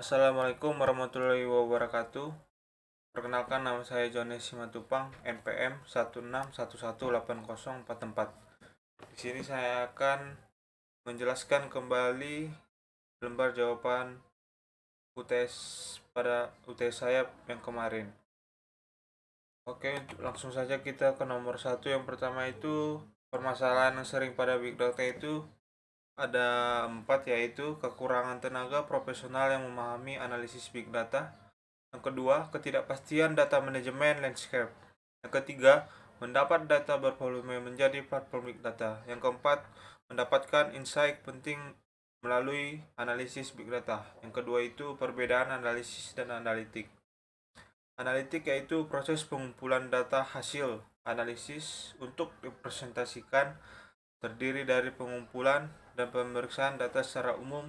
Assalamualaikum warahmatullahi wabarakatuh. Perkenalkan, nama saya Jones Simatupang, NPM 16118044. Di sini saya akan menjelaskan kembali lembar jawaban UTS pada UTS saya yang kemarin. Oke, langsung saja kita ke nomor 1. Yang pertama itu permasalahan yang sering pada Big Data itu ada 4, yaitu kekurangan tenaga profesional yang memahami analisis Big Data. Yang kedua, ketidakpastian data manajemen landscape. Yang ketiga, mendapat data bervolume menjadi platform big data. Yang keempat, mendapatkan insight penting melalui analisis big data. Yang kedua itu perbedaan analisis dan analitik. Analitik yaitu proses pengumpulan data hasil analisis untuk dipresentasikan, terdiri dari pengumpulan dan pemeriksaan data secara umum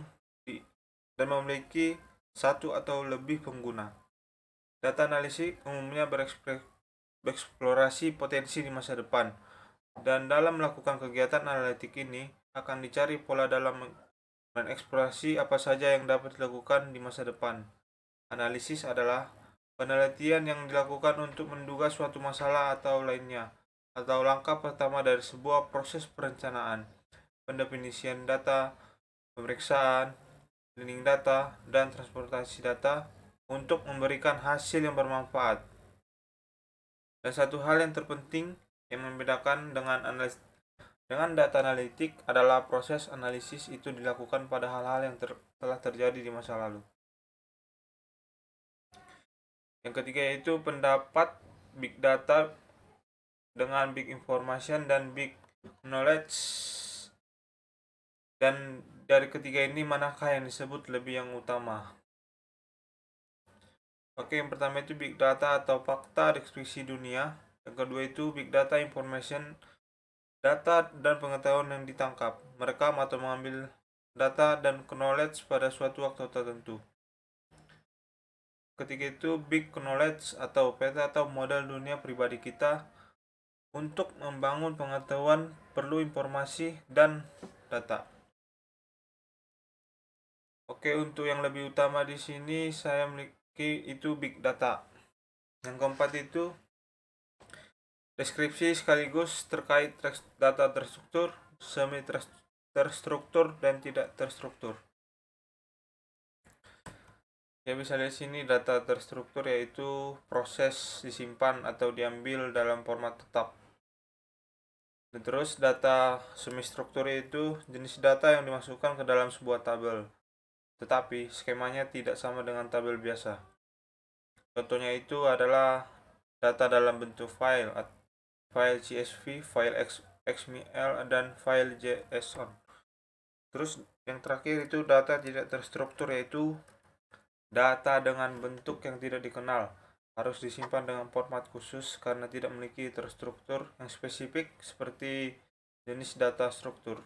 dan memiliki satu atau lebih pengguna. Data analisis umumnya bereksplorasi potensi di masa depan, dan dalam melakukan kegiatan analitik ini akan dicari pola dalam mengeksplorasi apa saja yang dapat dilakukan di masa depan. Analisis adalah penelitian yang dilakukan untuk menduga suatu masalah atau lainnya, atau langkah pertama dari sebuah proses perencanaan, pendefinisian data, pemeriksaan, cleaning data, dan transportasi data untuk memberikan hasil yang bermanfaat. Dan satu hal yang terpenting yang membedakan dengan data analitik adalah proses analisis itu dilakukan pada hal-hal yang telah terjadi di masa lalu. Yang ketiga yaitu pendapat big data dengan big information dan big knowledge. Dan dari ketiga ini manakah yang disebut lebih yang utama? Oke, yang pertama itu big data atau fakta deskripsi dunia. Yang kedua itu big data information, data dan pengetahuan yang ditangkap, merekam atau mengambil data dan knowledge pada suatu waktu tertentu. Ketiga itu big knowledge atau peta atau model dunia pribadi kita. Untuk membangun pengetahuan perlu informasi dan data. Oke, untuk yang lebih utama di sini saya memiliki itu big data. Yang keempat itu deskripsi sekaligus terkait data terstruktur, semi terstruktur, dan tidak terstruktur. Ya, bisa lihat sini data terstruktur yaitu proses disimpan atau diambil dalam format tetap. Dan terus data semi struktur itu jenis data yang dimasukkan ke dalam sebuah tabel, tetapi skemanya tidak sama dengan tabel biasa. Contohnya itu adalah data dalam bentuk file CSV, file XML, dan file JSON. Terus yang terakhir itu data tidak terstruktur, yaitu data dengan bentuk yang tidak dikenal, harus disimpan dengan format khusus karena tidak memiliki terstruktur yang spesifik seperti jenis data struktur.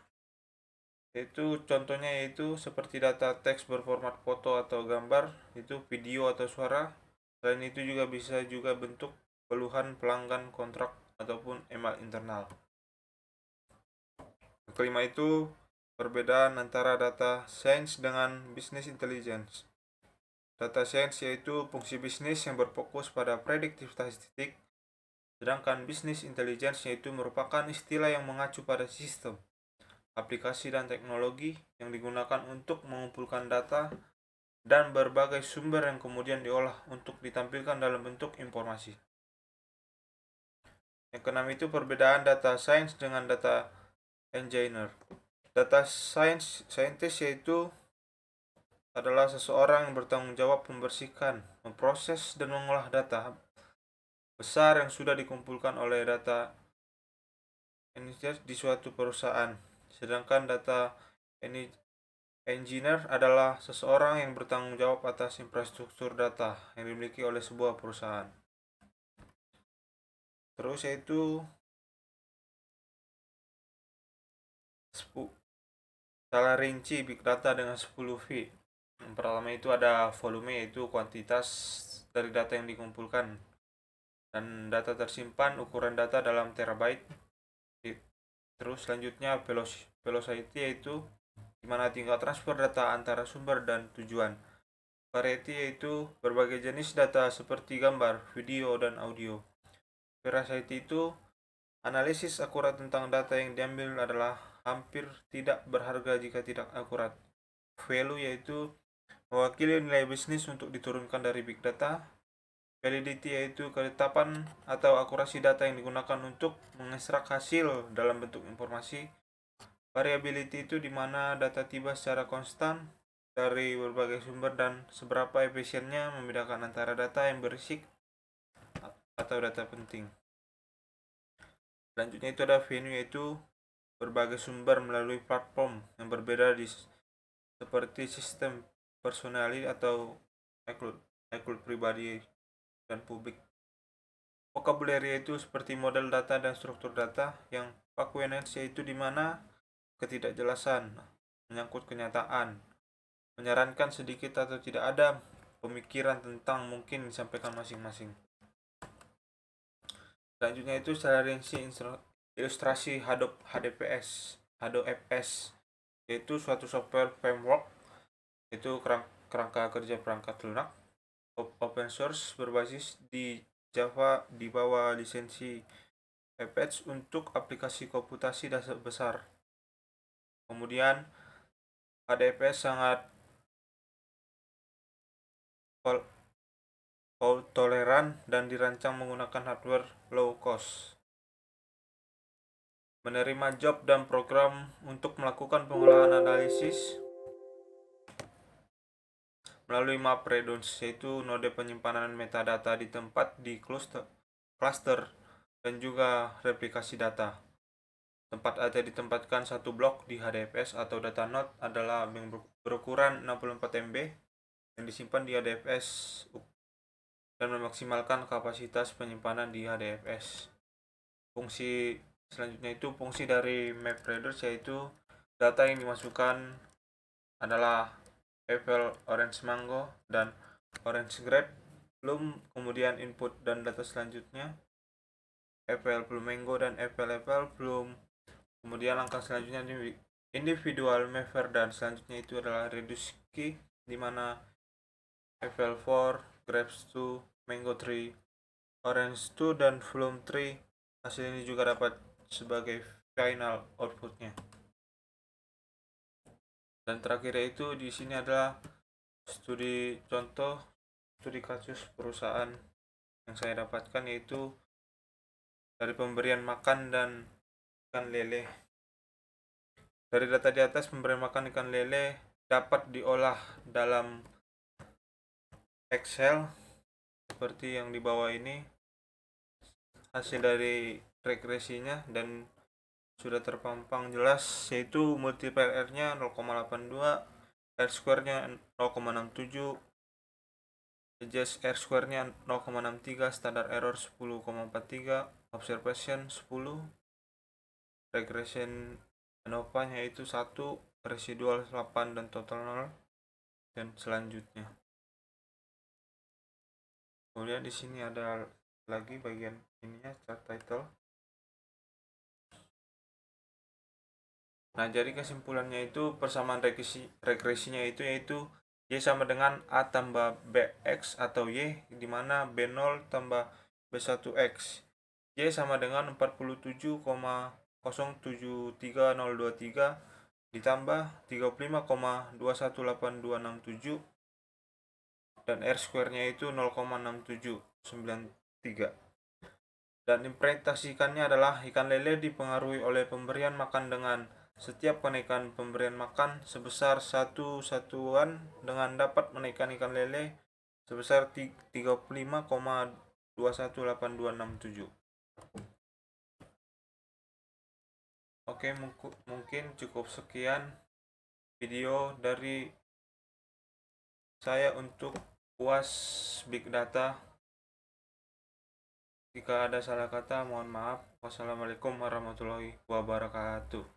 Itu contohnya yaitu seperti data teks berformat foto atau gambar, itu video atau suara. Selain itu juga bisa juga bentuk keluhan pelanggan, kontrak, ataupun email internal. Kelima itu perbedaan antara data science dengan business intelligence. Data science yaitu fungsi bisnis yang berfokus pada prediktif statistik, sedangkan business intelligence yaitu merupakan istilah yang mengacu pada sistem, aplikasi, dan teknologi yang digunakan untuk mengumpulkan data dan berbagai sumber yang kemudian diolah untuk ditampilkan dalam bentuk informasi. Yang keenam itu perbedaan data science dengan data engineer. Data scientist yaitu adalah seseorang yang bertanggung jawab membersihkan, memproses, dan mengolah data besar yang sudah dikumpulkan oleh data engineer di suatu perusahaan. Sedangkan data engineer adalah seseorang yang bertanggung jawab atas infrastruktur data yang dimiliki oleh sebuah perusahaan. Terus yaitu skala rinci big data dengan 10V. Yang pertama itu ada volume, yaitu kuantitas dari data yang dikumpulkan, dan data tersimpan ukuran data dalam terabyte. Terus selanjutnya velocity, yaitu dimana tingkat transfer data antara sumber dan tujuan. Variety yaitu berbagai jenis data seperti gambar, video, dan audio. Veracity itu analisis akurat tentang data yang diambil adalah hampir tidak berharga jika tidak akurat. Value yaitu mewakili nilai bisnis untuk diturunkan dari big data. Validity yaitu ketetapan atau akurasi data yang digunakan untuk mengekstrak hasil dalam bentuk informasi. Variability itu di mana data tiba secara konstan dari berbagai sumber dan seberapa efisiennya membedakan antara data yang berisik atau data penting. Selanjutnya itu ada venue, yaitu berbagai sumber melalui platform yang berbeda seperti sistem personali atau iCloud pribadi dan publik. Vocabulary itu seperti model data dan struktur data. Yang vacueness yaitu di mana ketidakjelasan menyangkut kenyataan, menyarankan sedikit atau tidak ada pemikiran tentang mungkin disampaikan masing-masing. Selanjutnya itu saliensi ilustrasi Hadoop FS, yaitu suatu software framework, itu kerangka kerja perangkat lunak open source berbasis di Java di bawah lisensi Apache untuk aplikasi komputasi dasar besar. Kemudian HDFS sangat toleran dan dirancang menggunakan hardware low cost. Menerima job dan program untuk melakukan pengolahan analisis melalui map redundancy, yaitu node penyimpanan metadata di tempat di cluster dan juga replikasi data. Tempat data ditempatkan satu blok di HDFS atau data node adalah yang berukuran 64 MB yang disimpan di HDFS dan memaksimalkan kapasitas penyimpanan di HDFS. Fungsi selanjutnya itu fungsi dari MapReduce, yaitu data yang dimasukkan adalah Apple, Orange Mango, dan Orange Grape, belum kemudian input dan data selanjutnya Apple belum Mango dan Apple belum. Kemudian langkah selanjutnya individual mapper, dan selanjutnya itu adalah reduce key, di mana Apple 4, Grapes 2, Mango 3, Orange 2, dan Bloom 3. Hasil ini juga dapat sebagai final outputnya. Dan terakhir itu di sini adalah studi kasus perusahaan yang saya dapatkan, yaitu dari pemberian makan dan ikan lele. Dari data di atas, pemberian makan ikan lele dapat diolah dalam Excel seperti yang di bawah ini. Hasil dari regresinya dan sudah terpampang jelas, yaitu multiplier R-nya 0,82, R-square-nya 0,67, adjust R-square-nya 0,63, standard error 10,43, observation 10, regression ANOVA-nya itu 1, residual 8, dan total 0, dan selanjutnya. Kemudian di sini ada lagi bagian ininya, chart title. Nah, jadi kesimpulannya itu persamaan regresinya itu yaitu Y sama dengan A tambah BX atau Y, di mana B0 tambah B1X. Y sama dengan 47,073023 ditambah 35,218267, dan R square-nya itu 0,6793. Dan implementasikannya adalah ikan lele dipengaruhi oleh pemberian makan dengan setiap kenaikan pemberian makan sebesar 1 satuan dengan dapat menaikkan ikan lele sebesar 35,218267. Oke, mungkin cukup sekian video dari saya untuk UAS Big Data. Jika ada salah kata, mohon maaf. Wassalamualaikum warahmatullahi wabarakatuh.